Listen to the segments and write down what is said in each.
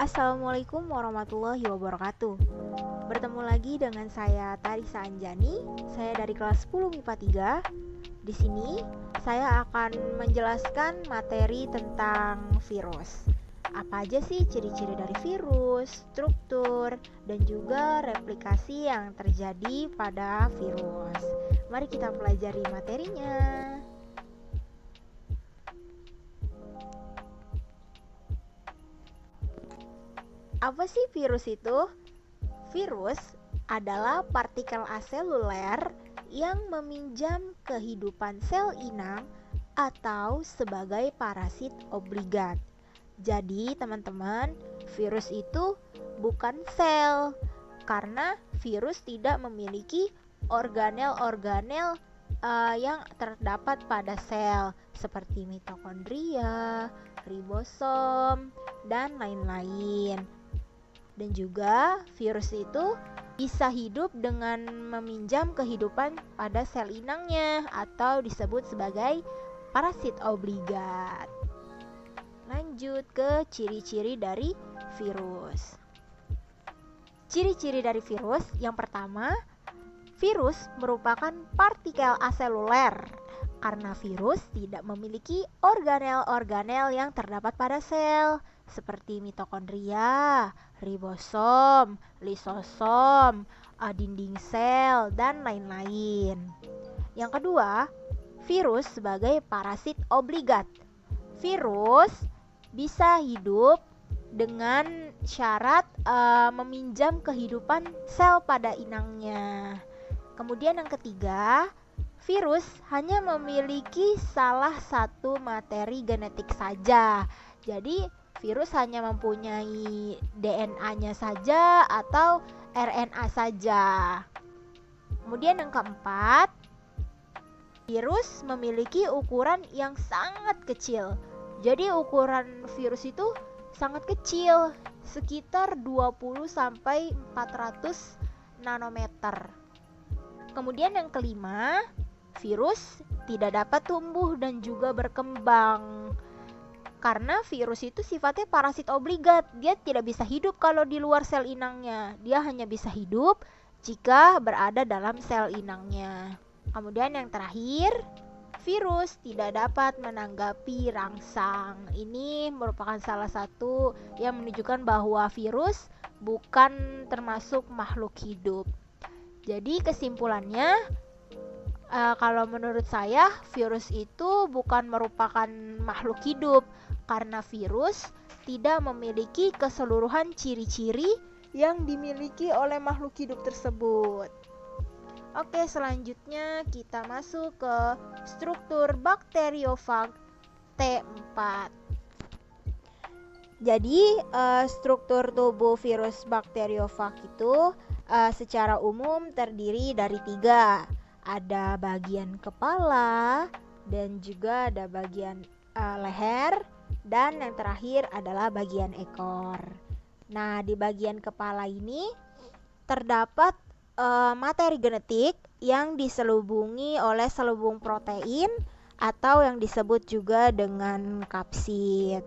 Assalamualaikum warahmatullahi wabarakatuh. Bertemu lagi dengan saya Tarisa Anjani. Saya dari kelas 10 MIPA 3. Di sini saya akan menjelaskan materi tentang virus. Apa aja sih ciri-ciri dari virus, struktur, dan juga replikasi yang terjadi pada virus. Mari kita pelajari materinya. Apa sih virus itu? Virus adalah partikel aseluler yang meminjam kehidupan sel inang atau sebagai parasit obligat. Jadi teman-teman, virus itu bukan sel karena virus tidak memiliki organel-organel yang terdapat pada sel seperti mitokondria, ribosom, dan lain-lain. Dan juga virus itu bisa hidup dengan meminjam kehidupan pada sel inangnya atau disebut sebagai parasit obligat. Lanjut ke ciri-ciri dari virus. Ciri-ciri dari virus yang pertama, virus merupakan partikel aseluler karena virus tidak memiliki organel-organel yang terdapat pada sel seperti mitokondria, ribosom, lisosom, dinding sel, dan lain-lain. Yang kedua, virus sebagai parasit obligat. Virus bisa hidup dengan syarat meminjam kehidupan sel pada inangnya. Kemudian yang ketiga, virus hanya memiliki salah satu materi genetik saja. Jadi virus hanya mempunyai DNA-nya saja atau RNA saja. Kemudian yang keempat, virus memiliki ukuran yang sangat kecil. Jadi ukuran virus itu sangat kecil, sekitar 20 sampai 400 nanometer. Kemudian yang kelima, virus tidak dapat tumbuh dan juga berkembang. Karena virus itu sifatnya parasit obligat, dia tidak bisa hidup kalau di luar sel inangnya. Dia hanya bisa hidup jika berada dalam sel inangnya. Kemudian yang terakhir, virus tidak dapat menanggapi rangsang. Ini merupakan salah satu yang menunjukkan bahwa virus bukan termasuk makhluk hidup. Jadi kesimpulannya, kalau menurut saya virus itu bukan merupakan makhluk hidup karena virus tidak memiliki keseluruhan ciri-ciri yang dimiliki oleh makhluk hidup tersebut. Oke, selanjutnya kita masuk ke struktur bakteriofag T4. Jadi struktur tubuh virus bakteriofag itu secara umum terdiri dari 3. Ada bagian kepala dan juga ada bagian leher, dan yang terakhir adalah bagian ekor. Nah, di bagian kepala ini terdapat materi genetik yang diselubungi oleh selubung protein atau yang disebut juga dengan kapsid.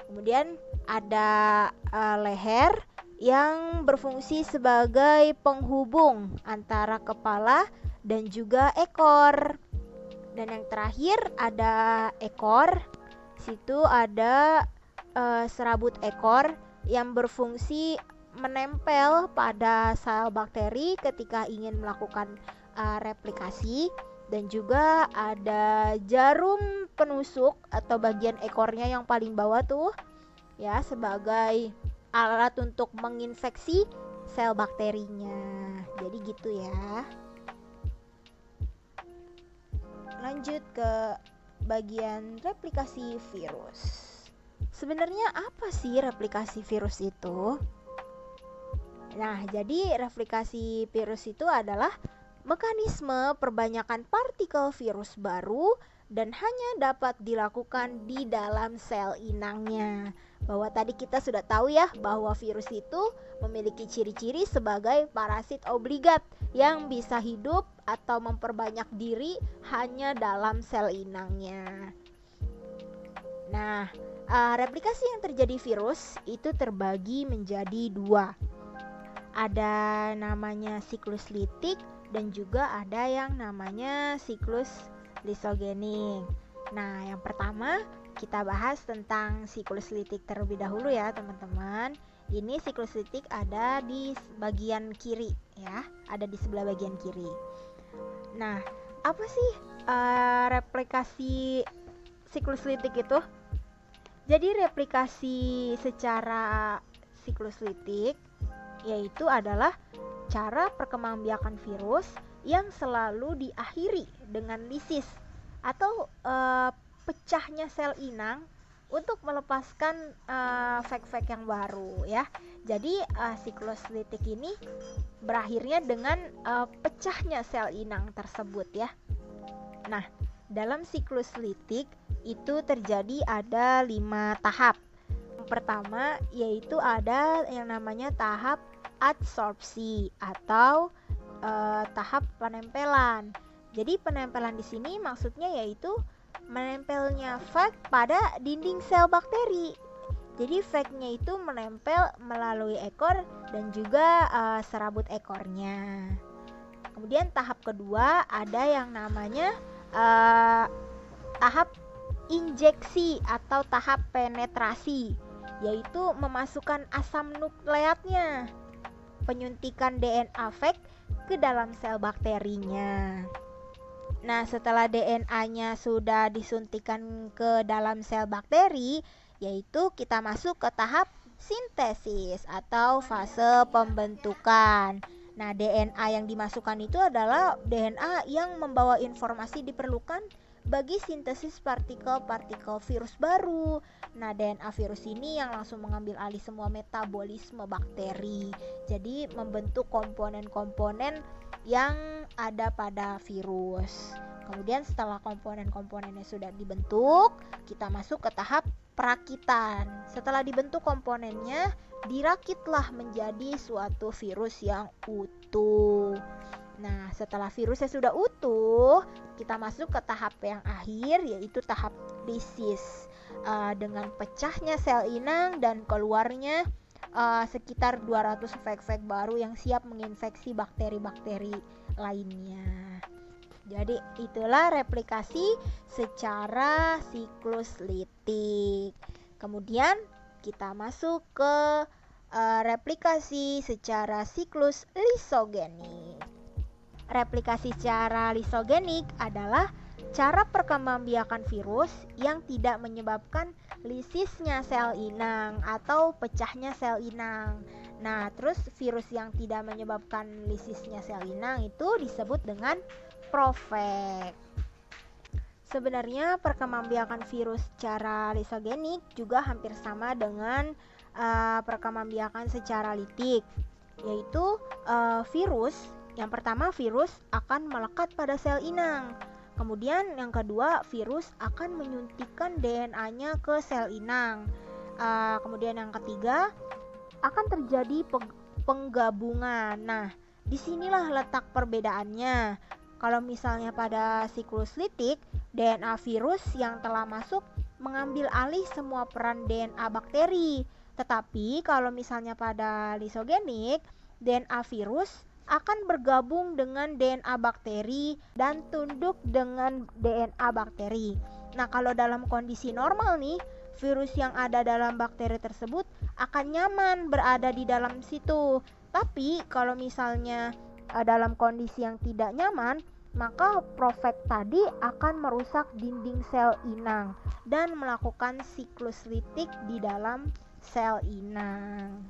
Kemudian ada leher yang berfungsi sebagai penghubung antara kepala dan juga ekor. Dan yang terakhir ada ekor. Situ ada serabut ekor yang berfungsi menempel pada sel bakteri ketika ingin melakukan replikasi, dan juga ada jarum penusuk atau bagian ekornya yang paling bawah tuh ya, sebagai alat untuk menginfeksi sel bakterinya. Jadi gitu ya. Lanjut ke bagian replikasi virus. Sebenarnya apa sih replikasi virus itu? Nah, jadi replikasi virus itu adalah mekanisme perbanyakan partikel virus baru dan hanya dapat dilakukan di dalam sel inangnya. Bahwa tadi kita sudah tahu ya bahwa virus itu memiliki ciri-ciri sebagai parasit obligat yang bisa hidup atau memperbanyak diri hanya dalam sel inangnya. Nah, Replikasi yang terjadi virus itu terbagi menjadi dua. Ada namanya siklus litik dan juga ada yang namanya siklus lisogenik. Nah, yang pertama kita bahas tentang siklus litik terlebih dahulu ya teman-teman. Ini siklus litik ada di bagian kiri ya, ada di sebelah bagian kiri. Nah, apa sih replikasi siklus litik itu? Jadi replikasi secara siklus litik yaitu adalah cara perkembangbiakan virus yang selalu diakhiri dengan lisis atau pecahnya sel inang untuk melepaskan fag-fag yang baru ya. Jadi siklus litik ini berakhirnya dengan pecahnya sel inang tersebut ya. Nah, dalam siklus litik itu terjadi ada 5 tahap. Yang pertama yaitu ada yang namanya tahap adsorpsi atau tahap penempelan. Jadi penempelan di sini maksudnya yaitu menempelnya fag pada dinding sel bakteri. Jadi fagnya itu menempel melalui ekor dan juga serabut ekornya. Kemudian tahap kedua ada yang namanya tahap injeksi atau tahap penetrasi, yaitu memasukkan asam nukleatnya, penyuntikan DNA fag ke dalam sel bakterinya. Nah, setelah DNA-nya sudah disuntikan ke dalam sel bakteri, yaitu kita masuk ke tahap sintesis atau fase pembentukan. Nah, DNA yang dimasukkan itu adalah DNA yang membawa informasi diperlukan bagi sintesis partikel-partikel virus baru. Nah, DNA virus ini yang langsung mengambil alih semua metabolisme bakteri. Jadi membentuk komponen-komponen yang ada pada virus. Kemudian setelah komponen-komponennya sudah dibentuk, kita masuk ke tahap perakitan. Setelah dibentuk komponennya, dirakitlah menjadi suatu virus yang utuh. Nah, setelah virusnya sudah utuh, kita masuk ke tahap yang akhir, yaitu tahap lisis. Dengan pecahnya sel inang dan keluarnya sekitar 200 fag-fag baru yang siap menginfeksi bakteri-bakteri lainnya. Jadi itulah replikasi secara siklus litik. Kemudian kita masuk ke replikasi secara siklus lisogenik. Replikasi secara lisogenik adalah cara perkembangbiakan virus yang tidak menyebabkan lisisnya sel inang atau pecahnya sel inang. Nah, terus virus yang tidak menyebabkan lisisnya sel inang itu disebut dengan profag. Sebenarnya perkembangbiakan virus secara lisogenik juga hampir sama dengan perkembangbiakan secara litik, yaitu virus. Yang pertama, virus akan melekat pada sel inang. Kemudian yang kedua, virus akan menyuntikkan DNA-nya ke sel inang. Kemudian yang ketiga, akan terjadi penggabungan. Nah, disinilah letak perbedaannya. Kalau misalnya pada siklus litik, DNA virus yang telah masuk mengambil alih semua peran DNA bakteri. Tetapi kalau misalnya pada lisogenik, DNA virus akan bergabung dengan DNA bakteri dan tunduk dengan DNA bakteri. Nah, kalau dalam kondisi normal nih, virus yang ada dalam bakteri tersebut akan nyaman berada di dalam situ. Tapi kalau misalnya dalam kondisi yang tidak nyaman, maka profag tadi akan merusak dinding sel inang dan melakukan siklus litik di dalam sel inang.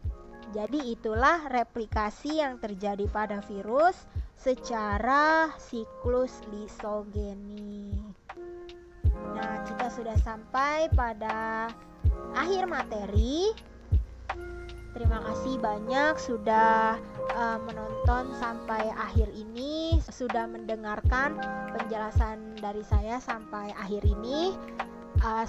Jadi itulah replikasi yang terjadi pada virus secara siklus lisogenik. Nah, kita sudah sampai pada akhir materi. Terima kasih banyak sudah menonton sampai akhir ini, sudah mendengarkan penjelasan dari saya sampai akhir ini.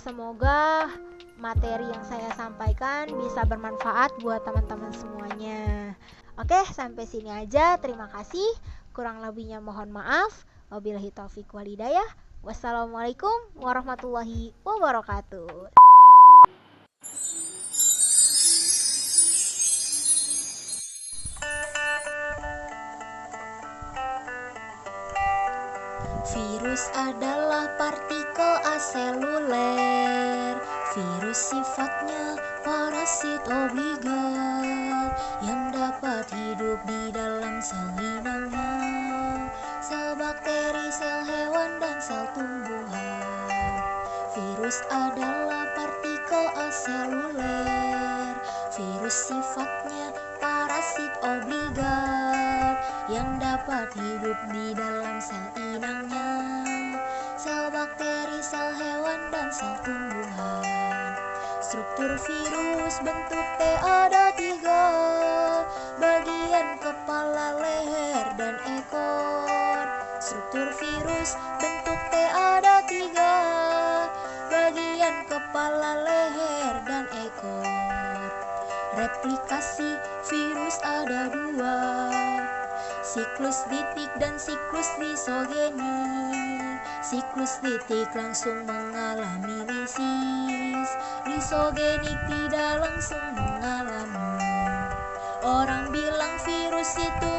Semoga materi yang saya sampaikan bisa bermanfaat buat teman-teman semuanya. Oke, sampai sini aja. Terima kasih. Kurang lebihnya mohon maaf. Wabillahi taufiq wal hidayah. Wassalamualaikum warahmatullahi wabarakatuh. Virus adalah partikel aseluler. Virus sifatnya parasit obligat yang dapat hidup di dalam sel inangnya, sel bakteri, sel hewan, dan sel tumbuhan. Virus adalah partikel aseluler. Virus sifatnya parasit obligat yang dapat hidup di dalam sel inangnya, sel bakteri, sel hewan, dan sel tumbuhan. Struktur virus bentuk T ada 3, bagian kepala, leher, dan ekor. Struktur virus bentuk T ada 3, bagian kepala, leher, dan ekor. Replikasi virus ada 2, siklus litik dan siklus lisogenik. Siklus litik langsung mengalami lisis, lisogenik tidak langsung mengalami. Orang bilang virus itu